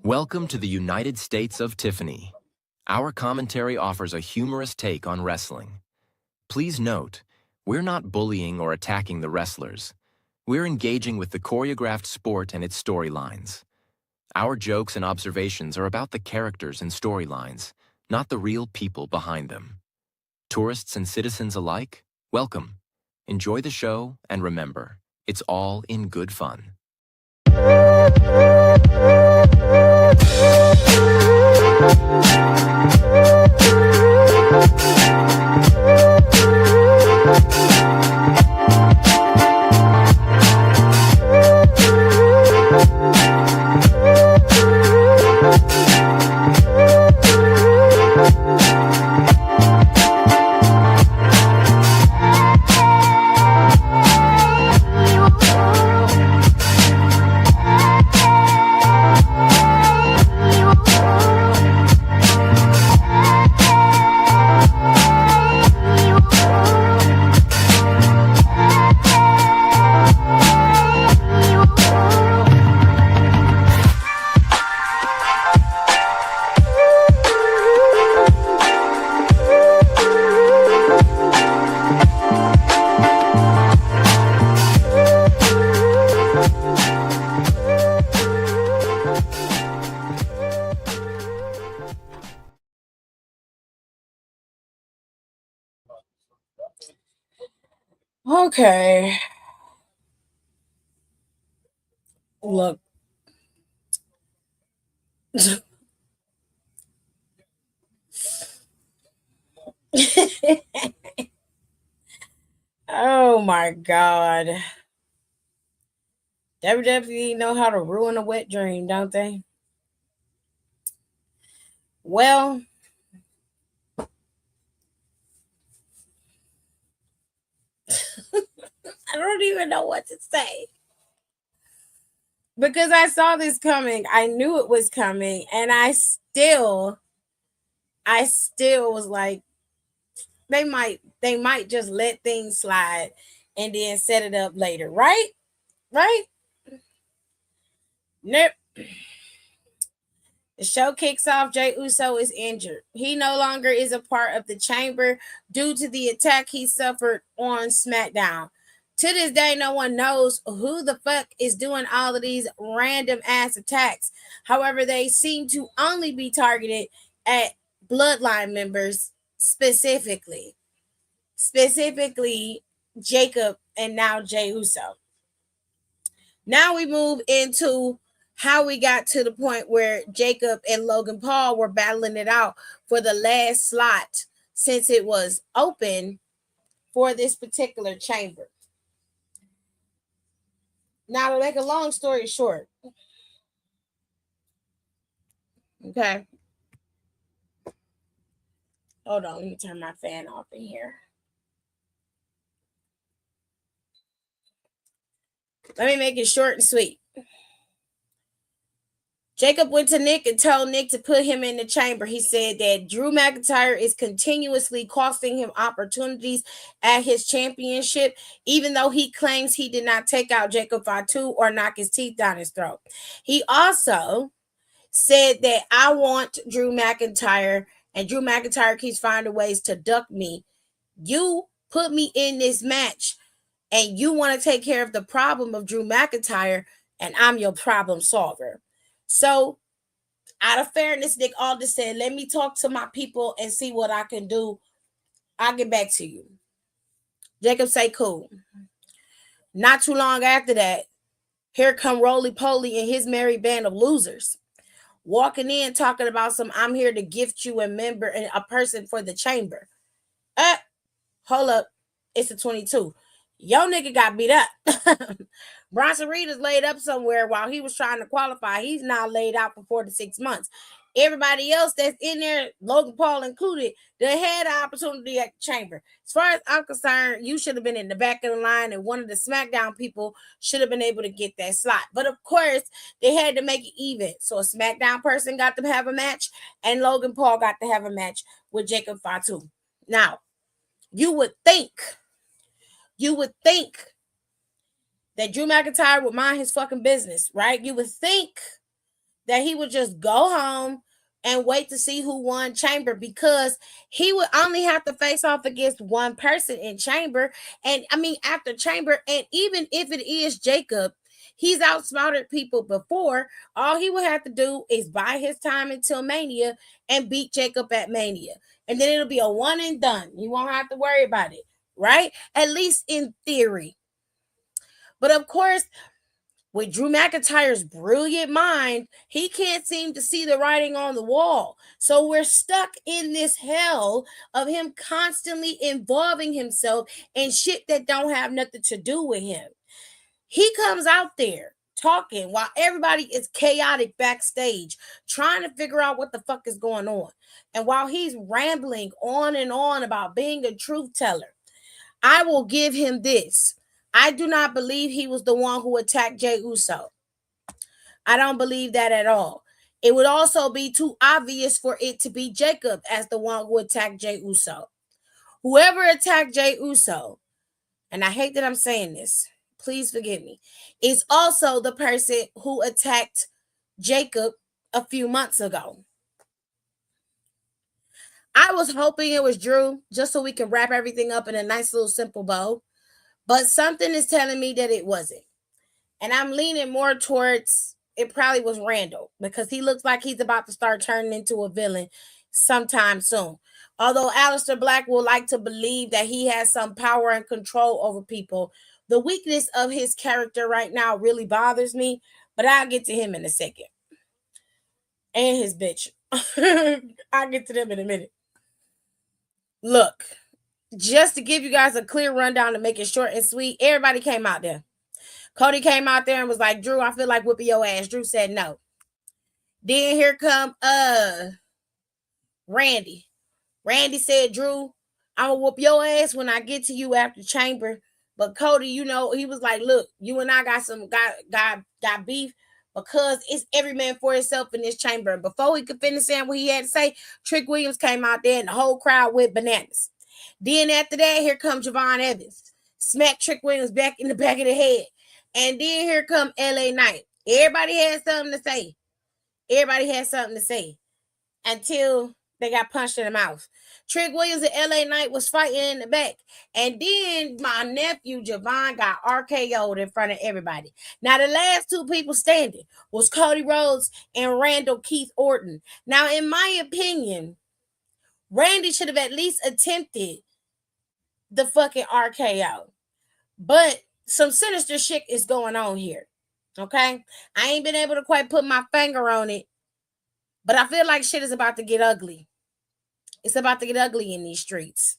Welcome to the United States of Tiffany. Our commentary offers a humorous take on wrestling. Please note, we're not bullying or attacking the wrestlers. We're engaging with the choreographed sport and its storylines. Our jokes and observations are about the characters and storylines, not the real people behind them. Tourists and citizens alike, welcome. Enjoy the show, and remember, it's all in good fun. Okay. Look. Oh my God. WWE know how to ruin a wet dream, don't they? Well, I don't even know what to say. Because I saw this coming. I knew it was coming. And I still was like, they might just let things slide and then set it up later, right? Right? Nope. The show kicks off. Jey Uso is injured. He no longer is a part of the chamber due to the attack he suffered on Smackdown. To this day, no one knows who the fuck is doing all of these random ass attacks. However, they seem to only be targeted at Bloodline members specifically. Specifically, Jacob and now Jey Uso. Now we move into how we got to the point where Jacob and Logan Paul were battling it out for the last slot since it was open for this particular chamber. Now, to make a long story short, okay. Hold on, let me turn my fan off in here. Let me make it short and sweet. Jacob went to Nick and told Nick to put him in the chamber. He said that Drew McIntyre is continuously costing him opportunities at his championship, even though he claims he did not take out Jacob Fatu or knock his teeth down his throat. He also said that I want Drew McIntyre, and Drew McIntyre keeps finding ways to duck me. You put me in this match, and you want to take care of the problem of Drew McIntyre, and I'm your problem solver. So, out of fairness, Nick Aldis said, let me talk to my people and see what I can do. I'll get back to you. Jacob say, cool. Not too long after that, here come Roly Poly and his merry band of losers. Walking in, talking about some, I'm here to gift you a member and a person for the chamber. Hold up. It's a 22. Yo nigga got beat up. Bronson Reed is laid up somewhere while he was trying to qualify. He's now laid out for 4 to 6 months. Everybody else that's in there, Logan Paul included, they had an opportunity at the chamber. As far as I'm concerned, you should have been in the back of the line, and one of the SmackDown people should have been able to get that slot. But of course, they had to make it even. So a SmackDown person got to have a match, and Logan Paul got to have a match with Jacob Fatu. Now, you would think that Drew McIntyre would mind his fucking business, right? You would think that he would just go home and wait to see who won Chamber, because he would only have to face off against one person in Chamber. And I mean, after Chamber, and even if it is Jacob, he's outsmarted people before. All he would have to do is buy his time until Mania and beat Jacob at Mania. And then it'll be a one and done. You won't have to worry about it, right? At least in theory. But of course, with Drew McIntyre's brilliant mind, he can't seem to see the writing on the wall. So we're stuck in this hell of him constantly involving himself in shit that don't have nothing to do with him. He comes out there talking while everybody is chaotic backstage, trying to figure out what the fuck is going on. And while he's rambling on and on about being a truth teller, I will give him this. I do not believe he was the one who attacked Jey Uso. I don't believe that at all. It would also be too obvious for it to be Jacob as the one who attacked Jey Uso. Whoever attacked Jey Uso, and I hate that I'm saying this, please forgive me, is also the person who attacked Jacob a few months ago. I was hoping it was Drew, just so we can wrap everything up in a nice little simple bow. But something is telling me that it wasn't. And I'm leaning more towards it probably was Randall, because he looks like he's about to start turning into a villain sometime soon. Although Aleister Black will like to believe that he has some power and control over people, the weakness of his character right now really bothers me. But I'll get to him in a second. And his bitch. I'll get to them in a minute. Look, just to give you guys a clear rundown to make it short and sweet, everybody came out there. Cody came out there and was like, Drew, I feel like whooping your ass. Drew said no. Then here come Randy. Randy said, Drew, I'm gonna whoop your ass when I get to you after Chamber. But Cody, you know, he was like, look, you and I got beef, because it's every man for himself in this Chamber. And before he could finish saying what he had to say, Trick Williams came out there and the whole crowd went bananas. Then after that, here comes Javon Evans. Smack Trick Williams back in the back of the head. And then here come LA Knight. Everybody had something to say. Everybody had something to say. Until they got punched in the mouth. Trick Williams and LA Knight was fighting in the back. And then my nephew Javon got RKO'd in front of everybody. Now the last two people standing was Cody Rhodes and Randall Keith Orton. Now in my opinion, Randy should have at least attempted the fucking RKO. But some sinister shit is going on here. Okay? I ain't been able to quite put my finger on it. But I feel like shit is about to get ugly. It's about to get ugly in these streets.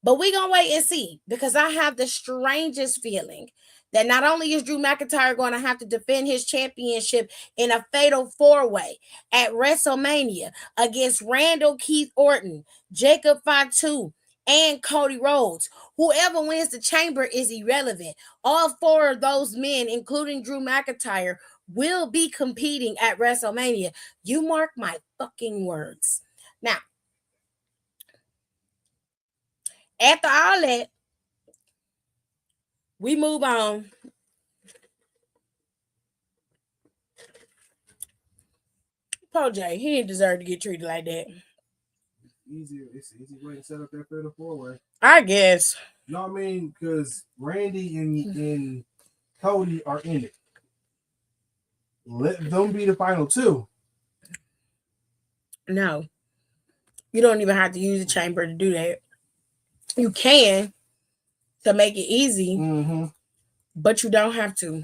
But we gonna wait and see, because I have the strangest feeling that not only is Drew McIntyre going to have to defend his championship in a fatal four-way at WrestleMania against Randall Keith Orton, Jacob Fatu, and Cody Rhodes. Whoever wins the Chamber is irrelevant. All four of those men, including Drew McIntyre, will be competing at WrestleMania. You mark my fucking words. Now, after all that, we move on. Poor Jay, he didn't deserve to get treated like that. It's an easy way to set up that fatal four-way. I guess. You know what I mean? Because Randy and Cody are in it. Let them be the final two. No. You don't even have to use a chamber to do that. You can to make it easy, but you don't have to.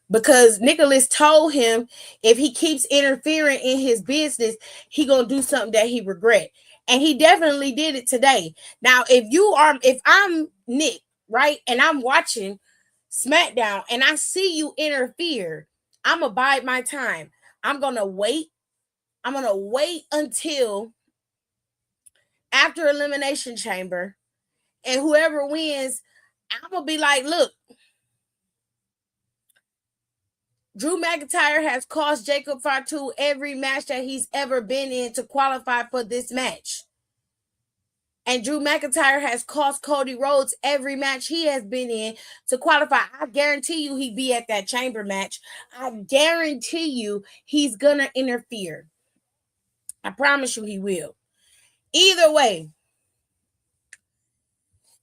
Because Nicholas told him if he keeps interfering in his business, he gonna do something that he regret. And he definitely did it today. Now, if I'm Nick, right, and I'm watching Smackdown and I see you interfere, I'm gonna bide my time. I'm gonna wait. I'm gonna wait until after Elimination Chamber, and whoever wins, I'm gonna be like, look, Drew McIntyre has cost Jacob Fatu every match that he's ever been in to qualify for this match. And Drew McIntyre has cost Cody Rhodes every match he has been in to qualify. I guarantee you he'd be at that chamber match. I guarantee you he's going to interfere. I promise you he will. Either way,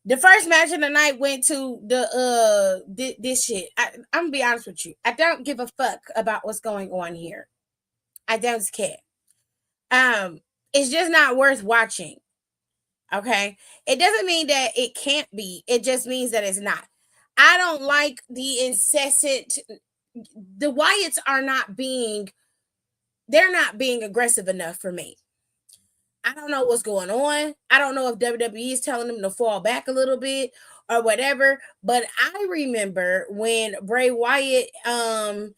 the first match of the night went to this shit. I'm gonna be honest with you. I don't give a fuck about what's going on here. I don't care. It's just not worth watching. Okay, it doesn't mean that it can't be. It just means that it's not. I don't like the incessant. The Wyatts are not being. They're not being aggressive enough for me. I don't know what's going on. I don't know if WWE is telling them to fall back a little bit or whatever. But I remember when Bray Wyatt, and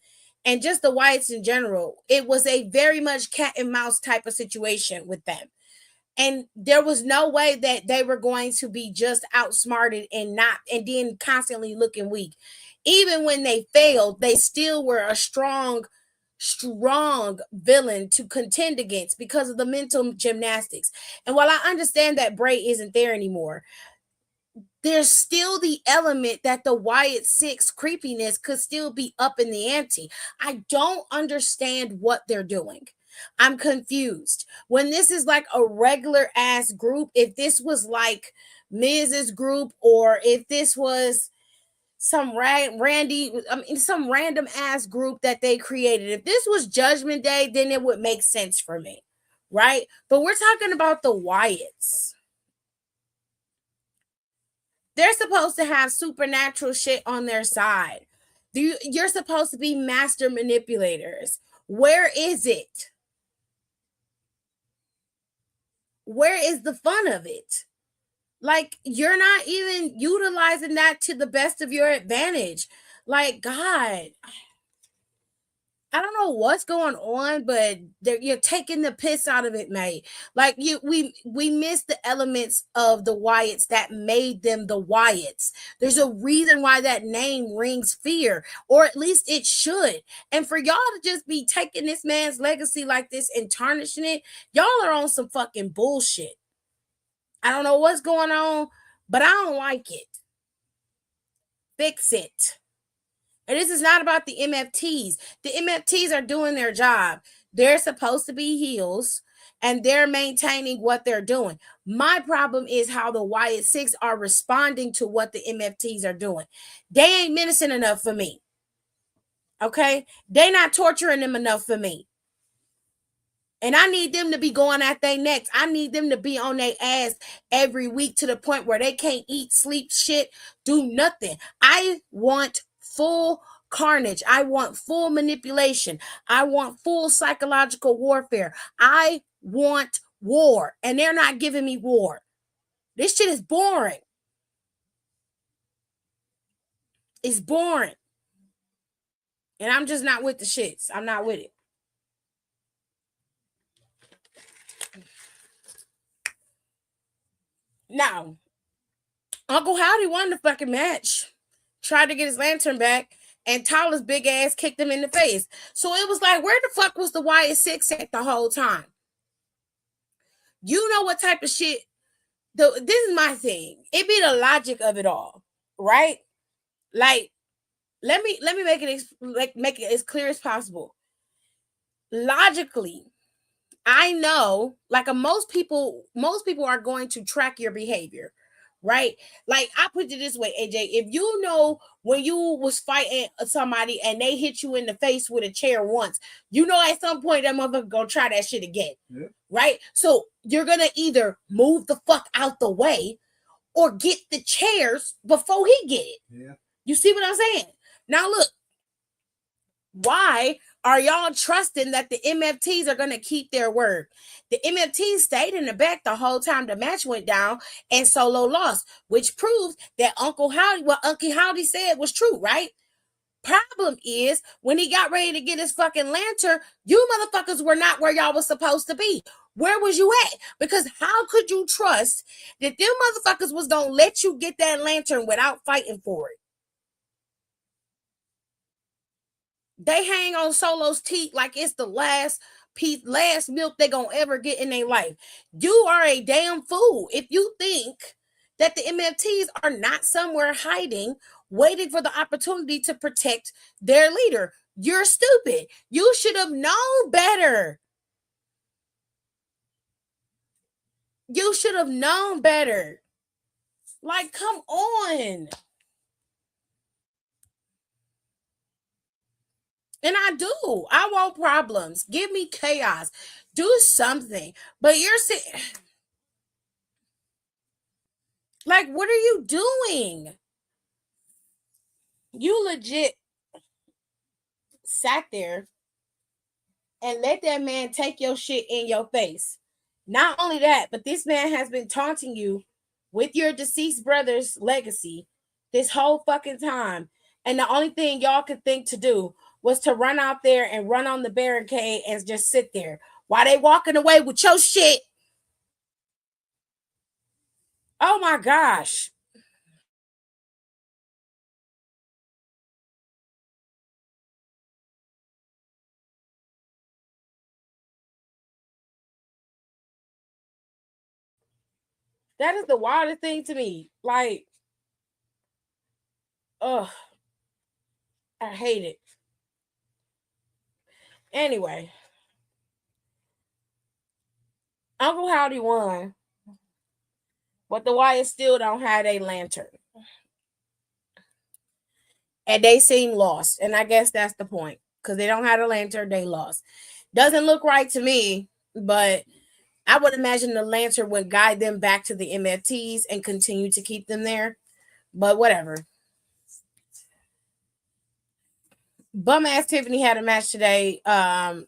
just the Wyatts in general, it was a very much cat and mouse type of situation with them. And there was no way that they were going to be just outsmarted and then constantly looking weak. Even when they failed, they still were a strong villain to contend against because of the mental gymnastics. And while I understand that Bray isn't there anymore, there's still the element that the Wyatt Six creepiness could still be up in the ante. I don't understand what they're doing. I'm confused. When this is like a regular ass group, if this was like Miz's group, or if this was some some random ass group that they created, if this was Judgment Day, then it would make sense for me, right? But we're talking about the Wyatts. They're supposed to have supernatural shit on their side. You're supposed to be master manipulators. Where is it? Where is the fun of it? Like, you're not even utilizing that to the best of your advantage. Like, God, I don't know what's going on, but you're taking the piss out of it, mate. Like, we missed the elements of the Wyatts that made them the Wyatts. There's a reason why that name rings fear, or at least it should. And for y'all to just be taking this man's legacy like this and tarnishing it, y'all are on some fucking bullshit. I don't know what's going on, but I don't like it. Fix it. And this is not about the MFTs. The MFTs are doing their job. They're supposed to be heels, and they're maintaining what they're doing. My problem is how the Wyatt Six are responding to what the MFTs are doing. They ain't menacing enough for me. Okay? They not torturing them enough for me. And I need them to be going at their necks. I need them to be on their ass every week to the point where they can't eat, sleep, shit, do nothing. I want full carnage. I want full manipulation. I want full psychological warfare. I want war. And they're not giving me war. This shit is boring. It's boring. And I'm just not with the shits. I'm not with it. Now, Uncle Howdy won the fucking match. Tried to get his lantern back, and Tyler's big ass kicked him in the face. So it was like, where the fuck was the Wyatt Six at the whole time? You know what type of shit? This is my thing. It be the logic of it all, right? Like, let me make it as clear as possible. Logically, I know, like, most people are going to track your behavior, right? Like, I put it this way, AJ, if you know when you was fighting somebody and they hit you in the face with a chair once, you know at some point that motherfucker gonna try that shit again, right? So you're gonna either move the fuck out the way or get the chairs before he get it. Yeah. You see what I'm saying? Now look, why are y'all trusting that the MFTs are going to keep their word? The MFTs stayed in the back the whole time the match went down and Solo lost, which proves that Uncle Howdy said was true, right? Problem is, when he got ready to get his fucking lantern, you motherfuckers were not where y'all was supposed to be. Where was you at? Because how could you trust that them motherfuckers was going to let you get that lantern without fighting for it? They hang on Solo's teeth like it's the last last milk they gonna ever get in their life. You are a damn fool if you think that the MFTs are not somewhere hiding, waiting for the opportunity to protect their leader. You're stupid. You should have known better. You should have known better. Like, come on. And I do. I want problems. Give me chaos. Do something. But you're saying, like, what are you doing? You legit sat there and let that man take your shit in your face. Not only that, but this man has been taunting you with your deceased brother's legacy this whole fucking time. And the only thing y'all could think to do was to run out there and run on the barricade and just sit there while they walking away with your shit. Oh my gosh. That is the wildest thing to me. Like, ugh, I hate it. Anyway, Uncle Howdy won, but the Wyatts still don't have a lantern. And they seem lost. And I guess that's the point. Because they don't have a lantern, they lost. Doesn't look right to me, but I would imagine the lantern would guide them back to the MFTs and continue to keep them there. But whatever. Bum ass Tiffany had a match today. But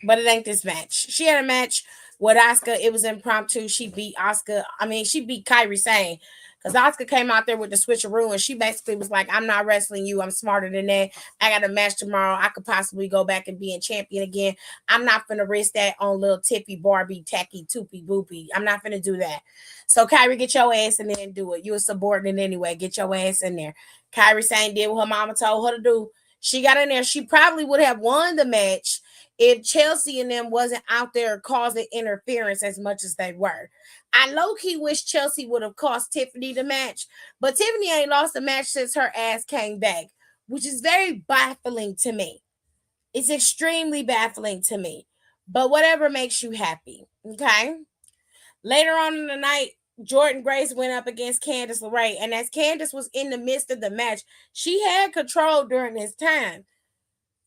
it ain't this match. She had a match with Asuka. It was impromptu. She beat Asuka. I mean, she beat Kairi Sane. Because Asuka came out there with the switcheroo and she basically was like, I'm not wrestling you. I'm smarter than that. I got a match tomorrow. I could possibly go back and be a champion again. I'm not going to risk that on little Tiffy, Barbie, tacky, toopy, boopy. I'm not going to do that. So, Kairi, get your ass in there and do it. You a subordinate anyway. Get your ass in there. Kairi Sane did what her mama told her to do. She got in there. She probably would have won the match if Chelsea and them wasn't out there causing interference as much as they were. I low-key wish Chelsea would have cost Tiffany the match, but Tiffany ain't lost a match since her ass came back, which is very baffling to me. It's extremely baffling to me, but whatever makes you happy, okay? Later on in the night, Jordan Grace went up against Candice LeRae, and as Candice was in the midst of the match, she had control during this time.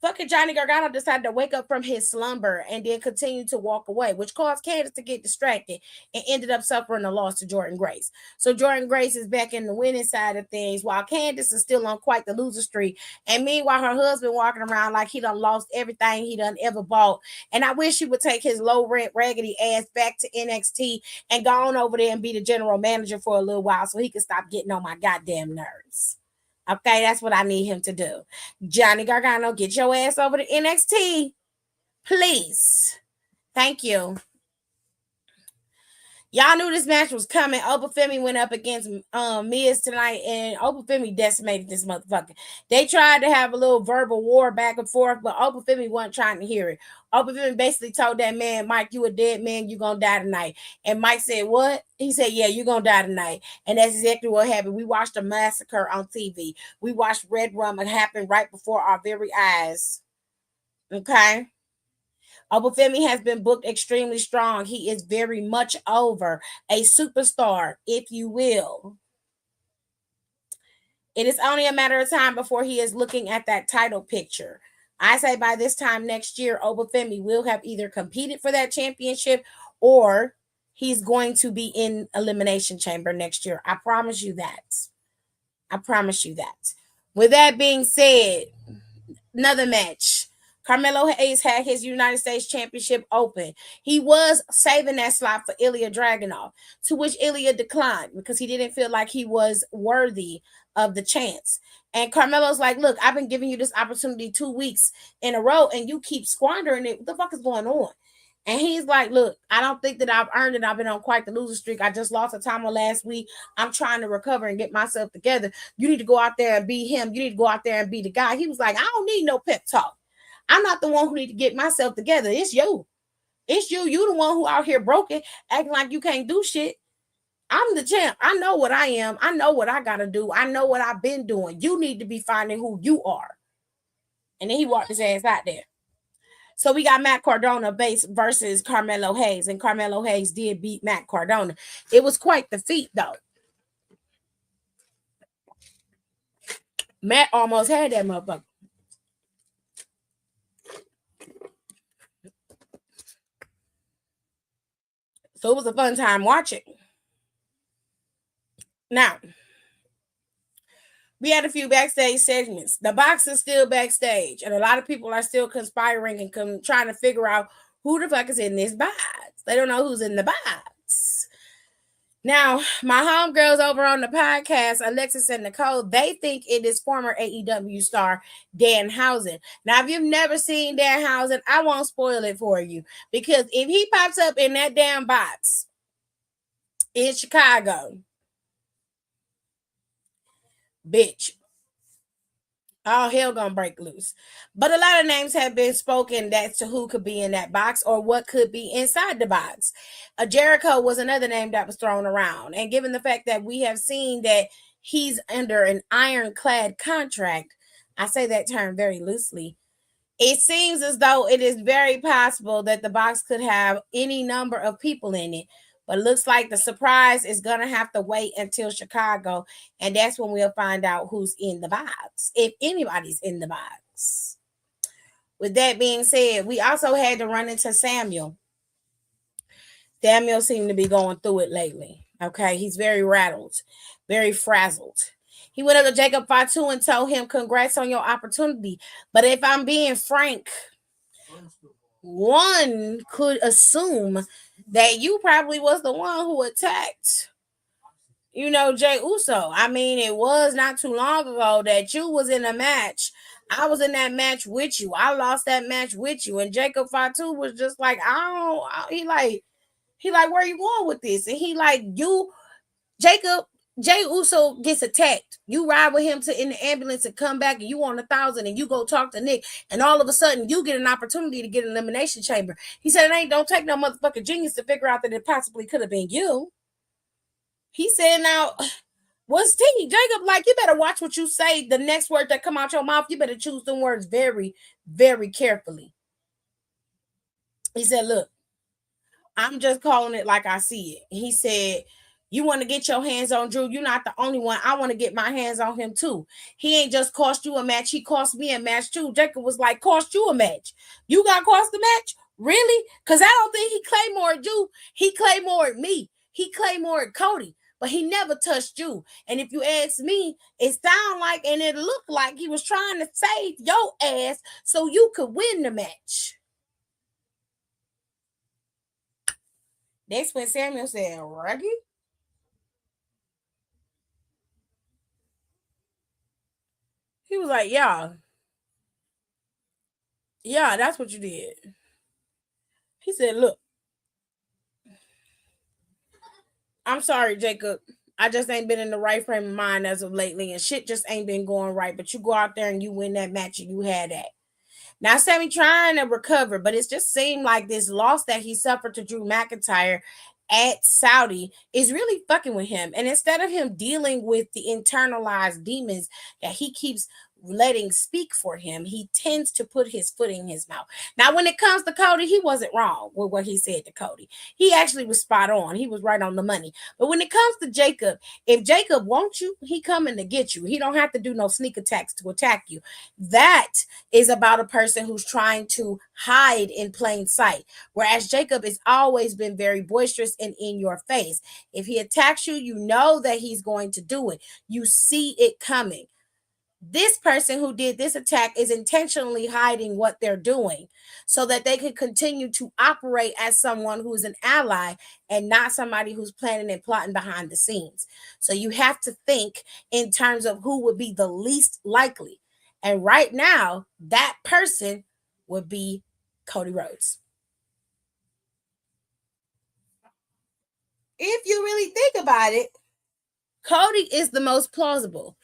Fucking Johnny Gargano decided to wake up from his slumber and then continue to walk away, which caused Candice to get distracted and ended up suffering a loss to Jordan Grace. So Jordan Grace is back in the winning side of things while Candice is still on quite the loser streak. And meanwhile, her husband walking around like he done lost everything he done ever bought. And I wish he would take his low rent raggedy ass back to NXT and go on over there and be the general manager for a little while so he can stop getting on my goddamn nerves. Okay, that's what I need him to do. Johnny Gargano, get your ass over to NXT. Please. Thank you. Y'all knew this match was coming. Obafemi went up against Miz tonight, and Obafemi decimated this motherfucker. They tried to have a little verbal war back and forth, but Obafemi wasn't trying to hear it. Obafemi basically told that man, Mike, you a dead man, you gonna die tonight. And Mike said, what? He said, yeah, you gonna die tonight. And that's exactly what happened. We watched a massacre on TV. We watched Red Rum happen right before our very eyes. Okay? Obafemi has been booked extremely strong. He is very much over, a superstar, if you will. It is only a matter of time before he is looking at that title picture. I say by this time next year, Obafemi will have either competed for that championship or he's going to be in Elimination Chamber next year. I promise you that. I promise you that. With that being said, another match. Carmelo Hayes had his United States Championship open. He was saving that slot for Ilya Dragunov, to which Ilya declined because he didn't feel like he was worthy of the chance. And Carmelo's like, look, I've been giving you this opportunity 2 weeks in a row, and you keep squandering it. What the fuck is going on? And he's like, look, I don't think that I've earned it. I've been on quite the loser streak. I just lost a title last week. I'm trying to recover and get myself together. You need to go out there and be him. You need to go out there and be the guy. He was like, I don't need no pep talk. I'm not the one who need to get myself together. It's you. It's you. You the one who out here broken, acting like you can't do shit. I'm the champ. I know what I am. I know what I gotta do. I know what I've been doing. You need to be finding who you are. And then he walked his ass out there. So we got Matt Cardona base versus Carmelo Hayes, and Carmelo Hayes did beat Matt Cardona. It was quite the feat, though. Matt almost had that motherfucker. So it was a fun time watching. Now, we had a few backstage segments. The box is still backstage, and a lot of people are still conspiring and trying to figure out who the fuck is in this box. They don't know who's in the box. Now, my homegirls over on the podcast, Alexis and Nicole, they think it is former AEW star Danhausen. Now, if you've never seen Danhausen, I won't spoil it for you, because if he pops up in that damn box in Chicago, bitch, all hell gonna break loose. But a lot of names have been spoken as to who could be in that box or what could be inside the box. Jericho was another name that was thrown around. And given the fact that we have seen that he's under an ironclad contract, I say that term very loosely, it seems as though it is very possible that the box could have any number of people in it. But it looks like the surprise is going to have to wait until Chicago. And that's when we'll find out who's in the box, if anybody's in the box. With that being said, we also had to run into Samuel. Samuel seemed to be going through it lately. Okay, he's very rattled, very frazzled. He went up to Jacob Fatu and told him, congrats on your opportunity. But if I'm being frank, one could assume that you probably was the one who attacked, Jay Uso. I mean, it was not too long ago that you was in a match. I was in that match with you. I lost that match with you. And Jacob Fatu was just like, he like, where are you going with this? And he like, Jay Uso gets attacked. You ride with him in the ambulance and come back, and you on 1,000 and you go talk to Nick, and all of a sudden you get an opportunity to get an elimination chamber. He said don't take no motherfucking genius to figure out that it possibly could have been you. He said, now, what's T? Jacob, like, you better watch what you say. The next word that come out your mouth, you better choose them words very, very carefully. He said, look, I'm just calling it like I see it. He said, you want to get your hands on Drew? You're not the only one. I want to get my hands on him too. He ain't just cost you a match. He cost me a match too. Jacob was like, cost you a match. You got cost a match? Really? Because I don't think he Claymore'd you. He Claymore'd me. He Claymore'd Cody. But he never touched you. And if you ask me, it sounded like and it looked like he was trying to save your ass so you could win the match. That's when Samuel said, Ruggy? He was like, yeah, that's what you did. He said, look, I'm sorry, Jacob. I just ain't been in the right frame of mind as of lately, and shit just ain't been going right. But you go out there and you win that match, and you had that. Now, Sammy trying to recover, but it just seemed like this loss that he suffered to Drew McIntyre at Saudi is really fucking with him. And instead of him dealing with the internalized demons that he keeps letting speak for him, he tends to put his foot in his mouth. Now, when it comes to Cody, he wasn't wrong with what he said to Cody. He actually was spot on. He was right on the money. But when it comes to Jacob, if Jacob wants you, he coming to get you. He don't have to do no sneak attacks to attack you. That is about a person who's trying to hide in plain sight. Whereas Jacob has always been very boisterous and in your face. If he attacks you, you know that he's going to do it. You see it coming. This person who did this attack is intentionally hiding what they're doing so that they can continue to operate as someone who is an ally and not somebody who's planning and plotting behind the scenes. So you have to think in terms of who would be the least likely. And right now, that person would be Cody Rhodes. If you really think about it, Cody is the most plausible.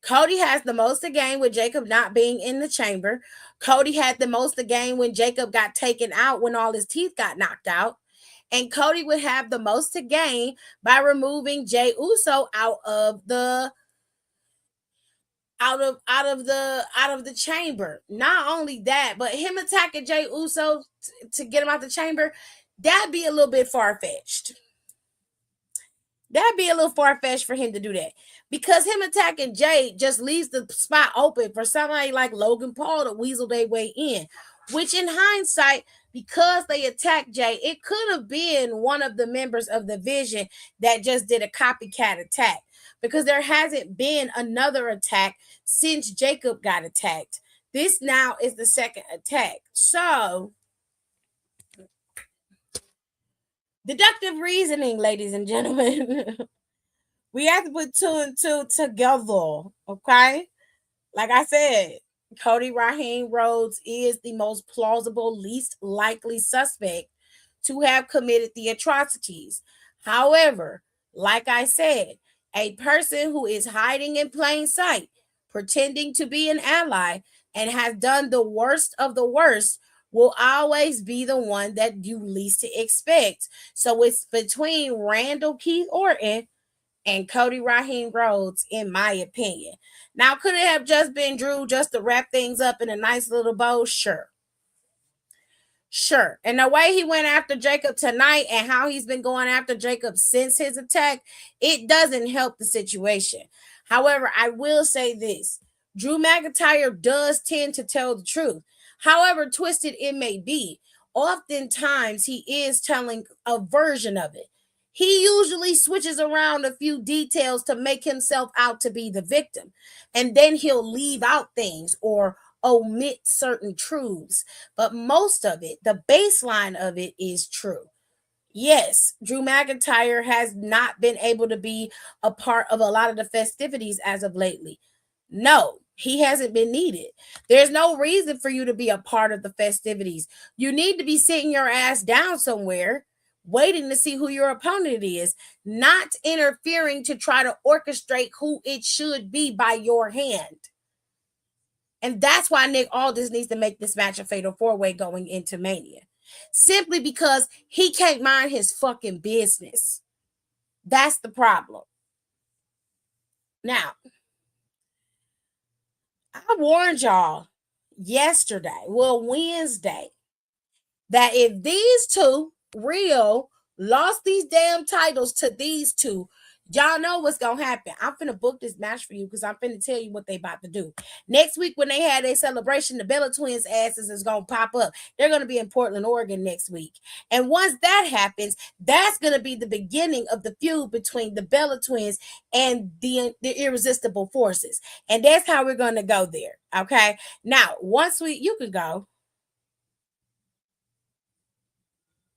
Cody has the most to gain with Jacob not being in the chamber. Cody had the most to gain when Jacob got taken out when all his teeth got knocked out. And Cody would have the most to gain by removing Jey Uso out of the chamber. Not only that, but him attacking Jey Uso to get him out the chamber, that'd be a little bit far-fetched. That'd be a little far-fetched for him to do that. Because him attacking Jay just leaves the spot open for somebody like Logan Paul to weasel their way in. Which in hindsight, because they attacked Jay, it could have been one of the members of the Vision that just did a copycat attack. Because there hasn't been another attack since Jacob got attacked. This now is the second attack. So, deductive reasoning, ladies and gentlemen. We have to put 2 and 2 together, okay? Like I said, Cody Raheem Rhodes is the most plausible, least likely suspect to have committed the atrocities. However, like I said, a person who is hiding in plain sight, pretending to be an ally, and has done the worst of the worst will always be the one that you least expect. So it's between Randall Keith Orton and Cody Raheem Rhodes, in my opinion. Now, could it have just been Drew just to wrap things up in a nice little bow? Sure. Sure. And the way he went after Jacob tonight and how he's been going after Jacob since his attack, it doesn't help the situation. However, I will say this. Drew McIntyre does tend to tell the truth. However twisted it may be, oftentimes he is telling a version of it. He usually switches around a few details to make himself out to be the victim. And then he'll leave out things or omit certain truths. But most of it, the baseline of it is true. Yes, Drew McIntyre has not been able to be a part of a lot of the festivities as of lately. No, he hasn't been needed. There's no reason for you to be a part of the festivities. You need to be sitting your ass down somewhere, waiting to see who your opponent is, not interfering to try to orchestrate who it should be by your hand. And that's why Nick Aldis needs to make this match a fatal 4-way going into Mania. Simply because he can't mind his fucking business. That's the problem. Now, I warned y'all Wednesday, that if these two, Rio, lost these damn titles to these two, y'all know what's gonna happen. I'm finna book this match for you because I'm finna tell you what they about to do. Next week when they had their celebration, the Bella Twins asses is gonna pop up. They're gonna be in Portland, Oregon next week. And once that happens, that's gonna be the beginning of the feud between the Bella Twins and the Irresistible Forces. And that's how we're gonna go there. Okay. Now, once you can go.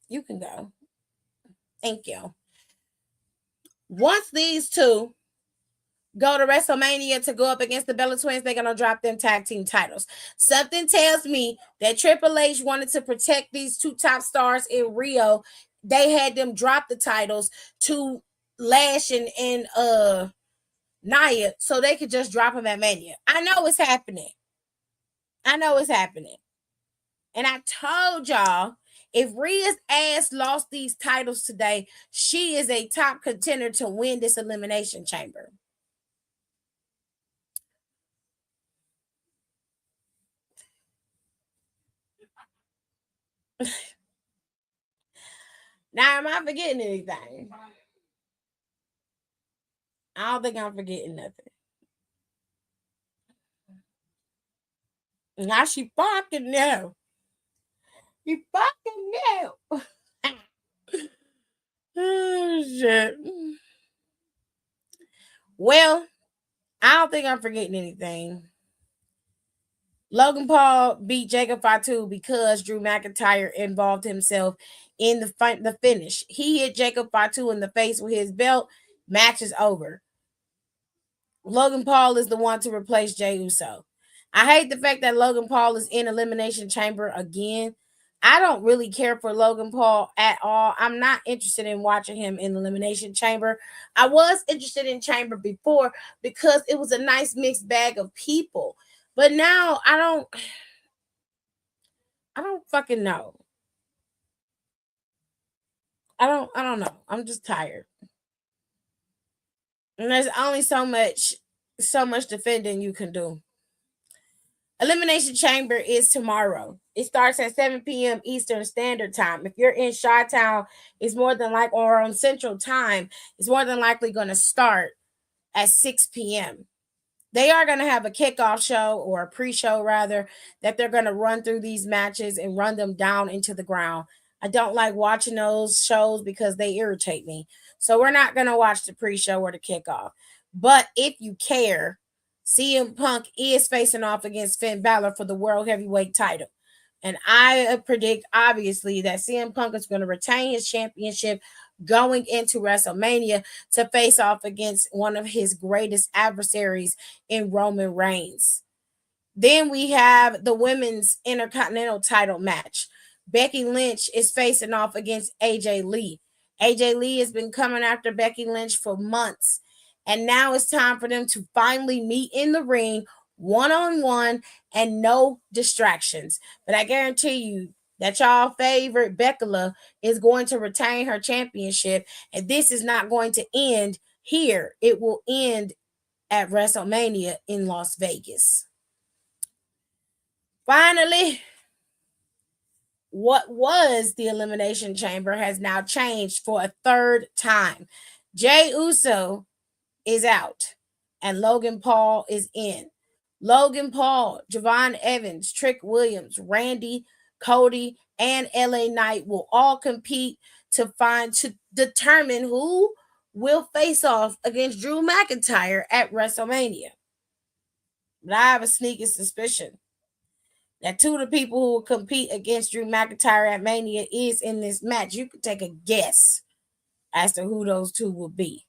You can go. Thank you. Once these two go to WrestleMania to go up against the Bella Twins, they're going to drop them tag team titles. Something tells me that Triple H wanted to protect these two top stars in Rio. They had them drop the titles to Lash and Nia so they could just drop them at Mania. I know it's happening. And I told y'all, if Rhea's ass lost these titles today, she is a top contender to win this Elimination Chamber. Now, am I forgetting anything? I don't think I'm forgetting nothing. Now she fucking know. You fucking know. Oh, shit. Well, I don't think I'm forgetting anything. Logan Paul beat Jacob Fatu because Drew McIntyre involved himself in the finish. He hit Jacob Fatu in the face with his belt. Match is over. Logan Paul is the one to replace Jey Uso. I hate the fact that Logan Paul is in Elimination Chamber again. I don't really care for Logan Paul at all. I'm not interested in watching him in Elimination Chamber. I was interested in Chamber before because it was a nice mixed bag of people. But now I don't fucking know. I don't know. I'm just tired. And there's only so much defending you can do. Elimination Chamber is tomorrow. It starts at 7 p.m. Eastern Standard Time. If you're in Chi-Town, it's more than like or on Central Time, it's more than likely going to start at 6 p.m. They are going to have a kickoff show or a pre-show rather that they're going to run through these matches and run them down into the ground. I don't like watching those shows because they irritate me. So we're not going to watch the pre-show or the kickoff. But if you care, CM Punk is facing off against Finn Balor for the World Heavyweight title. And I predict, obviously, that CM Punk is going to retain his championship going into WrestleMania to face off against one of his greatest adversaries in Roman Reigns. Then we have the women's Intercontinental title match. Becky Lynch is facing off against AJ Lee. AJ Lee has been coming after Becky Lynch for months. And now it's time for them to finally meet in the ring one-on-one and no distractions. But I guarantee you that y'all favorite Becca is going to retain her championship. And this is not going to end here. It will end at WrestleMania in Las Vegas. Finally, what was the Elimination Chamber has now changed for a third time. Jey Uso is out and Logan Paul is in. Logan Paul, Javon Evans, Trick Williams, Randy, Cody, and LA Knight will all compete to determine who will face off against Drew McIntyre at WrestleMania. But I have a sneaky suspicion that two of the people who will compete against Drew McIntyre at Mania is in this match. You could take a guess as to who those two will be.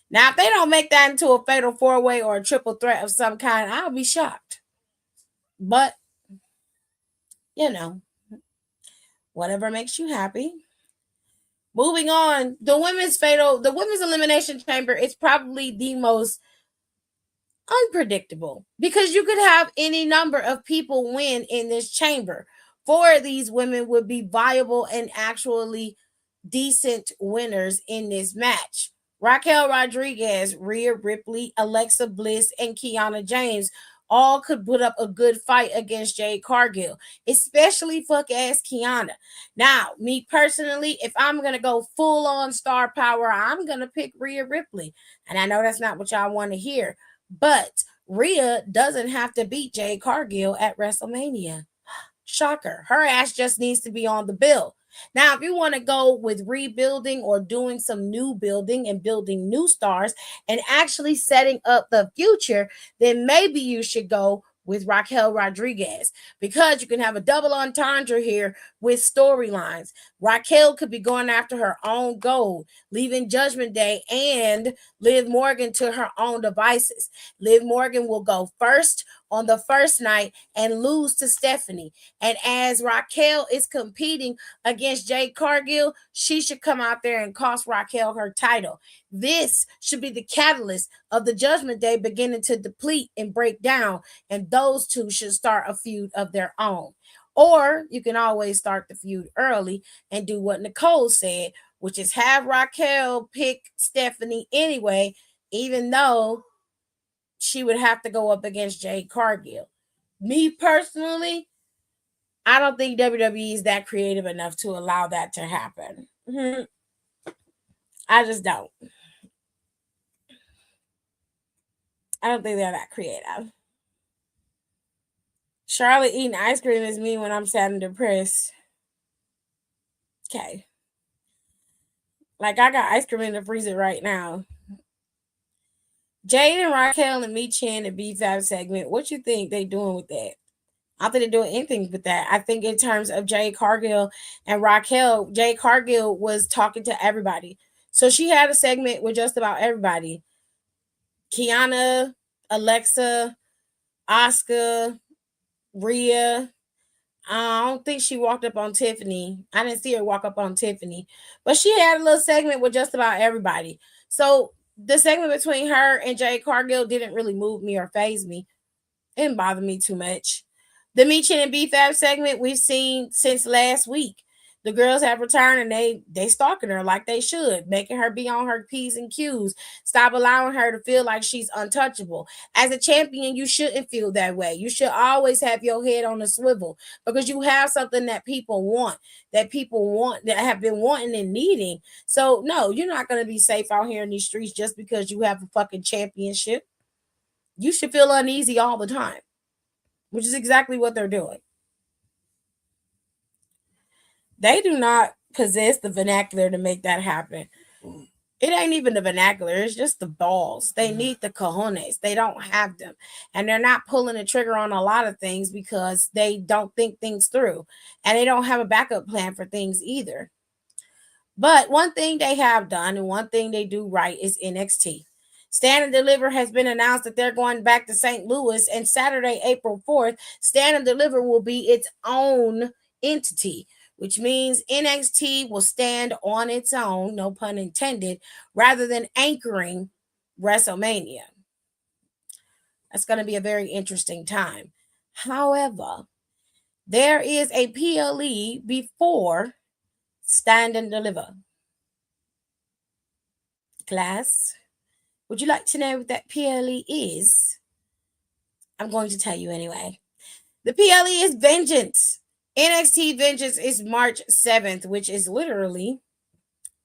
Now, if they don't make that into a fatal four-way or a triple threat of some kind, I'll be shocked. But, you know, whatever makes you happy. Moving on, the women's elimination chamber is probably the most unpredictable because you could have any number of people win in this chamber. Four of these women would be viable and actually decent winners in this match. Raquel Rodriguez, Rhea Ripley, Alexa Bliss, and Kiana James all could put up a good fight against Jade Cargill, especially fuck ass Kiana. Now, me personally, if I'm going to go full on star power, I'm going to pick Rhea Ripley. And I know that's not what y'all want to hear, but Rhea doesn't have to beat Jade Cargill at WrestleMania. Shocker. Her ass just needs to be on the bill. Now, if you want to go with rebuilding or doing some new building and building new stars and actually setting up the future, then maybe you should go with Raquel Rodriguez because you can have a double entendre here with storylines. Raquel could be going after her own goal, leaving Judgment Day and Liv Morgan to her own devices. Liv Morgan will go first on the first night and lose to Stephanie. And as Raquel is competing against Jade Cargill, she should come out there and cost Raquel her title. This should be the catalyst of the Judgment Day beginning to deplete and break down, and those two should start a feud of their own. Or you can always start the feud early and do what Nicole said, which is have Raquel pick Stephanie anyway, even though she would have to go up against Jade Cargill. Me personally, I don't think WWE is that creative enough to allow that to happen. I just don't. I don't think they're that creative. Charlotte eating ice cream is me when I'm sad and depressed. Okay. Like, I got ice cream in the freezer right now. Jade and Raquel and me Chin and B5 segment. What you think they doing with that? I don't think they're doing anything with that. I think in terms of Jade Cargill and Raquel, Jade Cargill was talking to everybody. So she had a segment with just about everybody. Kiana, Alexa, Asuka, Rhea. I don't think she walked up on Tiffany. I didn't see her walk up on Tiffany, but she had a little segment with just about everybody. So the segment between her and Jade Cargill didn't really move me or faze me. It didn't bother me too much. The Meechin and BFAB segment we've seen since last week. The girls have returned and they stalking her like they should, making her be on her P's and Q's. Stop allowing her to feel like she's untouchable. As a champion, you shouldn't feel that way. You should always have your head on a swivel because you have something that people want, that have been wanting and needing. So no, you're not going to be safe out here in these streets just because you have a fucking championship. You should feel uneasy all the time, which is exactly what they're doing. They do not possess the vernacular to make that happen. It ain't even the vernacular, it's just the balls. They need the cojones. They don't have them. And they're not pulling the trigger on a lot of things because they don't think things through. And they don't have a backup plan for things either. But one thing they have done and one thing they do right is NXT. Stand and Deliver has been announced that they're going back to St. Louis, and Saturday, April 4th, Stand and Deliver will be its own entity, which means NXT will stand on its own, no pun intended, rather than anchoring WrestleMania. That's going to be a very interesting time. However, there is a PLE before Stand and Deliver. Class, would you like to know what that PLE is? I'm going to tell you anyway. The PLE is Vengeance. NXT Vengeance is March 7th, which is literally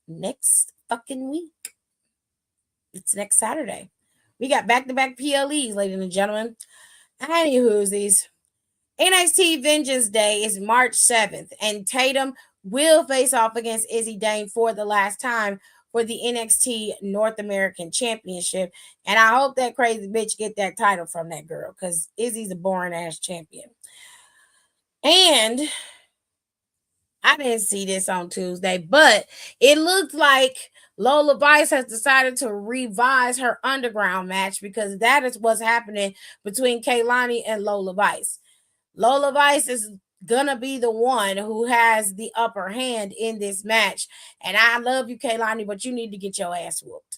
next fucking week. It's next Saturday. We got back-to-back PLEs, ladies and gentlemen. Anywho's these. NXT Vengeance Day is March 7th, and Tatum will face off against Izzy Dane for the last time for the NXT North American Championship. And I hope that crazy bitch get that title from that girl, because Izzy's a boring-ass champion. And I didn't see this on Tuesday, but it looked like Lola Vice has decided to revise her underground match because that is what's happening between Kaylani and Lola Vice. Lola Vice is gonna be the one who has the upper hand in this match. And I love you, Kaylani, but you need to get your ass whooped.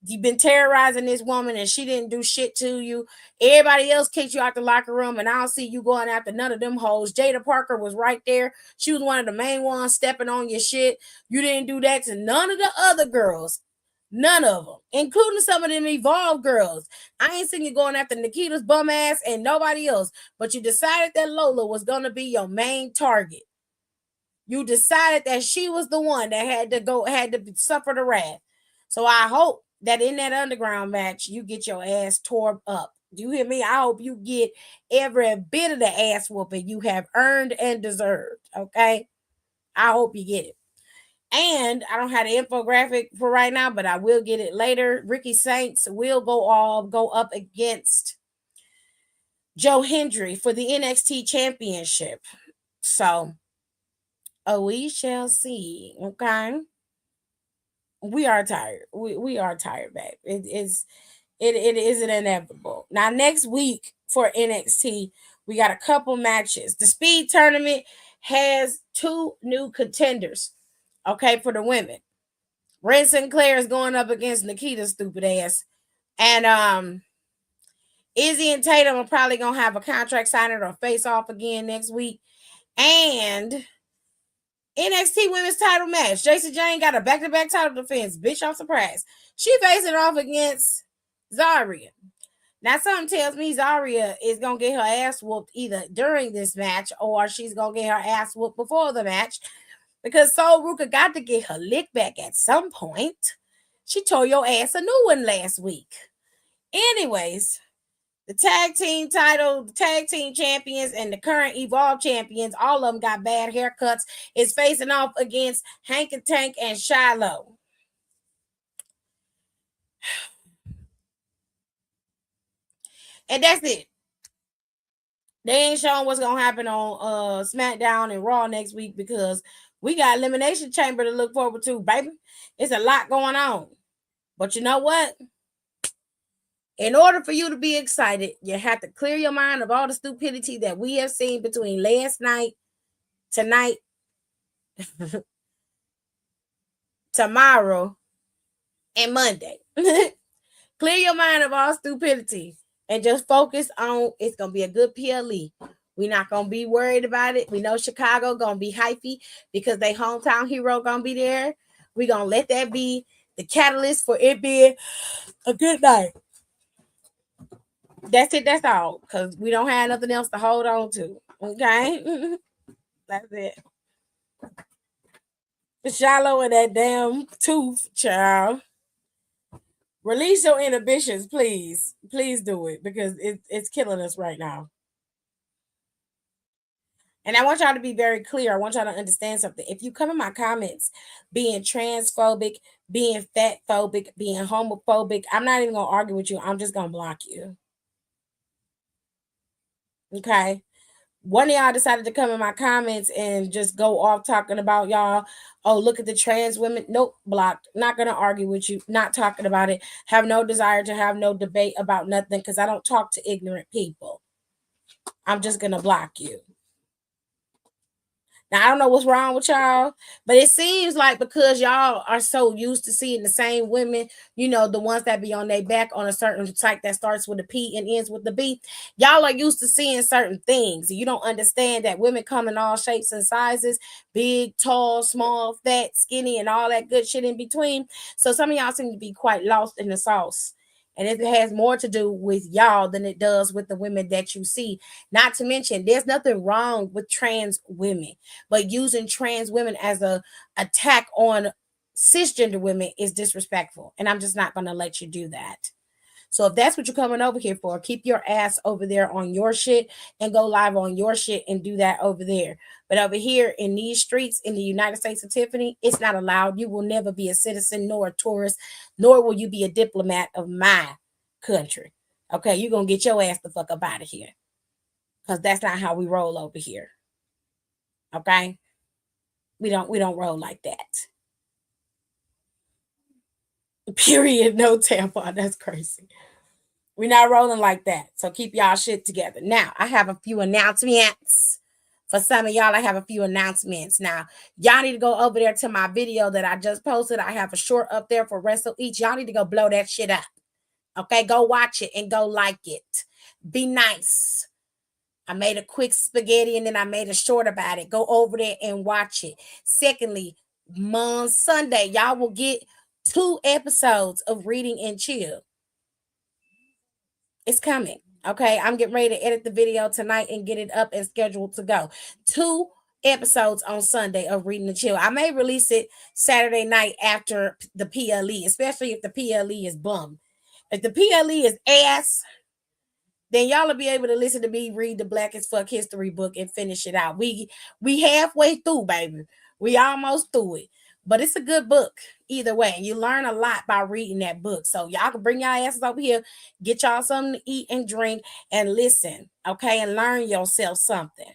You've been terrorizing this woman and she didn't do shit to you. Everybody else kicked you out the locker room, and I don't see you going after none of them hoes. Jada Parker was right there. She was one of the main ones stepping on your shit. You didn't do that to none of the other girls. None of them, including some of them Evolve girls. I ain't seen you going after Nikita's bum ass and nobody else, but you decided that Lola was going to be your main target. You decided that she was the one that had to suffer the wrath. So I hope that in that underground match, you get your ass tore up. Do you hear me? I hope you get every bit of the ass whooping you have earned and deserved. Okay? I hope you get it. And I don't have the infographic for right now, but I will get it later. Ricky Saints will go up against Joe Hendry for the NXT Championship. So, we shall see. Okay. We are tired. We are tired, babe. It is inevitable. Now, next week for NXT, we got a couple matches. The Speed Tournament has 2 new contenders. Okay, for the women. Ren Sinclair is going up against Nikita's stupid ass. And Izzy and Tatum are probably going to have a contract signing or face off again next week. And NXT Women's title match. Jacy Jayne got a back-to-back title defense. Bitch, I'm surprised. She facing off against Zarya. Now, something tells me Zarya is going to get her ass whooped either during this match or she's going to get her ass whooped before the match, because Sol Ruka got to get her lick back at some point. She tore your ass a new one last week. Anyways, the tag team title, the tag team champions, and the current Evolve champions, all of them got bad haircuts, is facing off against Hank and Tank and Shiloh. And that's it. They ain't showing what's going to happen on Smackdown and Raw next week because we got Elimination Chamber to look forward to, baby. It's a lot going on. But you know what? In order for you to be excited, you have to clear your mind of all the stupidity that we have seen between last night, tonight, tomorrow, and Monday. Clear your mind of all stupidity and just focus on it's going to be a good PLE. We're not going to be worried about it. We know Chicago going to be hypey because they hometown hero going to be there. We're going to let that be the catalyst for it being a good night. That's it. That's all. Because we don't have nothing else to hold on to. Okay? That's it. Shallow in that damn tooth, child. Release your inhibitions, please. Please do it because it's killing us right now. And I want y'all to be very clear. I want y'all to understand something. If you come in my comments being transphobic, being fat phobic, being homophobic, I'm not even going to argue with you. I'm just going to block you. Okay? One of y'all decided to come in my comments and just go off talking about y'all. Oh, look at the trans women. Nope, blocked. Not going to argue with you. Not talking about it. Have no desire to have no debate about nothing because I don't talk to ignorant people. I'm just going to block you. Now, I don't know what's wrong with y'all, but it seems like because y'all are so used to seeing the same women, you know, the ones that be on their back on a certain site that starts with a P and ends with the B, y'all are used to seeing certain things. You don't understand that women come in all shapes and sizes, big, tall, small, fat, skinny, and all that good shit in between. So some of y'all seem to be quite lost in the sauce. And it has more to do with y'all than it does with the women that you see. Not to mention, there's nothing wrong with trans women, but using trans women as a attack on cisgender women is disrespectful. And I'm just not going to let you do that. So if that's what you're coming over here for, keep your ass over there on your shit and go live on your shit and do that over there. But over here in these streets in the United States of Tiffany, it's not allowed. You will never be a citizen nor a tourist, nor will you be a diplomat of my country. Okay, you're going to get your ass the fuck up out of here because that's not how we roll over here. Okay? We don't roll like that. Period. No tampon. That's crazy. We're not rolling like that. So keep y'all shit together. Now, I have a few announcements. For some of y'all, I have a few announcements. Now, y'all need to go over there to my video that I just posted. I have a short up there for Wrestle Each. Y'all need to go blow that shit up. Okay, go watch it and go like it. Be nice. I made a quick spaghetti and then I made a short about it. Go over there and watch it. Secondly, on Sunday, y'all will get 2 episodes of Reading and Chill. It's coming. Okay, I'm getting ready to edit the video tonight and get it up and scheduled to go. 2 episodes on Sunday of Reading and Chill. I may release it Saturday night after the PLE, especially if the PLE is bum. If the PLE is ass, then y'all will be able to listen to me read the Black as Fuck history book and finish it out. We halfway through, baby. We almost through it. But it's a good book either way. You learn a lot by reading that book. So y'all can bring y'all asses over here, get y'all something to eat and drink and listen, okay? And learn yourself something.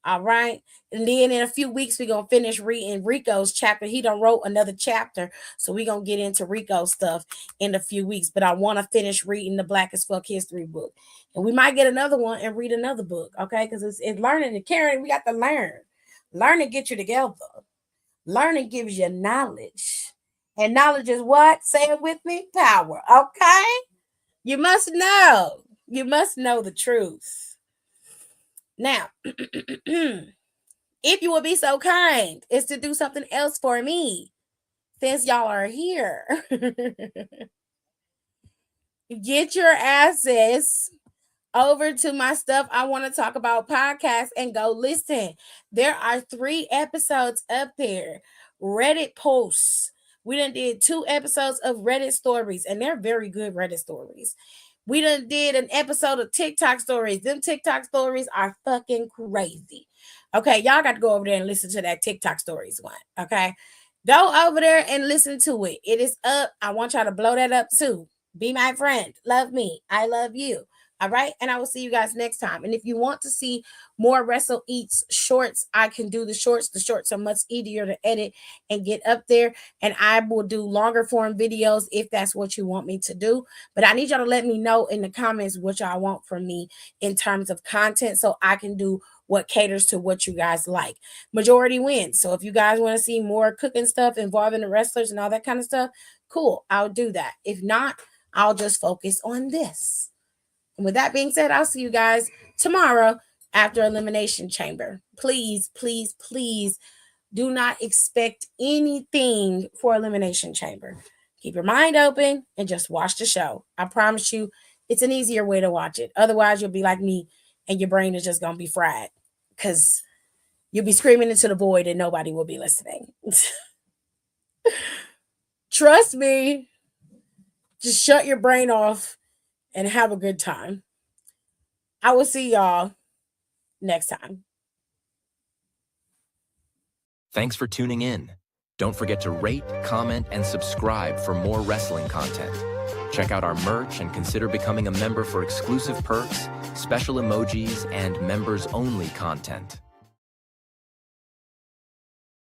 All right. And then in a few weeks, we're going to finish reading Rico's chapter. He done wrote another chapter. So we're going to get into Rico's stuff in a few weeks. But I want to finish reading the Black as Fuck history book. And we might get another one and read another book. Okay. Because it's learning and caring. We got to learn. Learning gets you together. Learning gives you knowledge. And knowledge is what? Say it with me. Power. Okay. You must know. You must know the truth. Now, if you would be so kind as to do something else for me, since y'all are here, get your asses over to my Stuff I Want to Talk About podcast and go listen. There are 3 episodes up there. Reddit posts. We done did 2 episodes of Reddit stories, and they're very good Reddit stories. We done did an episode of TikTok stories. Them TikTok stories are fucking crazy. Okay, y'all got to go over there and listen to that TikTok stories one. Okay, go over there and listen to it. It is up. I want y'all to blow that up too. Be my friend. Love me. I love you. All right. And I will see you guys next time. And if you want to see more Wrestle Eats shorts, I can do the shorts. The shorts are much easier to edit and get up there. And I will do longer form videos if that's what you want me to do. But I need y'all to let me know in the comments what y'all want from me in terms of content so I can do what caters to what you guys like. Majority wins. So if you guys want to see more cooking stuff involving the wrestlers and all that kind of stuff, cool. I'll do that. If not, I'll just focus on this. And with that being said, I'll see you guys tomorrow after Elimination Chamber. Please, please, please do not expect anything for Elimination Chamber. Keep your mind open and just watch the show. I promise you, it's an easier way to watch it. Otherwise, you'll be like me and your brain is just going to be fried because you'll be screaming into the void and nobody will be listening. Trust me. Just shut your brain off and have a good time. I will see y'all next time. Thanks for tuning in. Don't forget to rate, comment, and subscribe for more wrestling content. Check out our merch and consider becoming a member for exclusive perks, special emojis, and members-only content.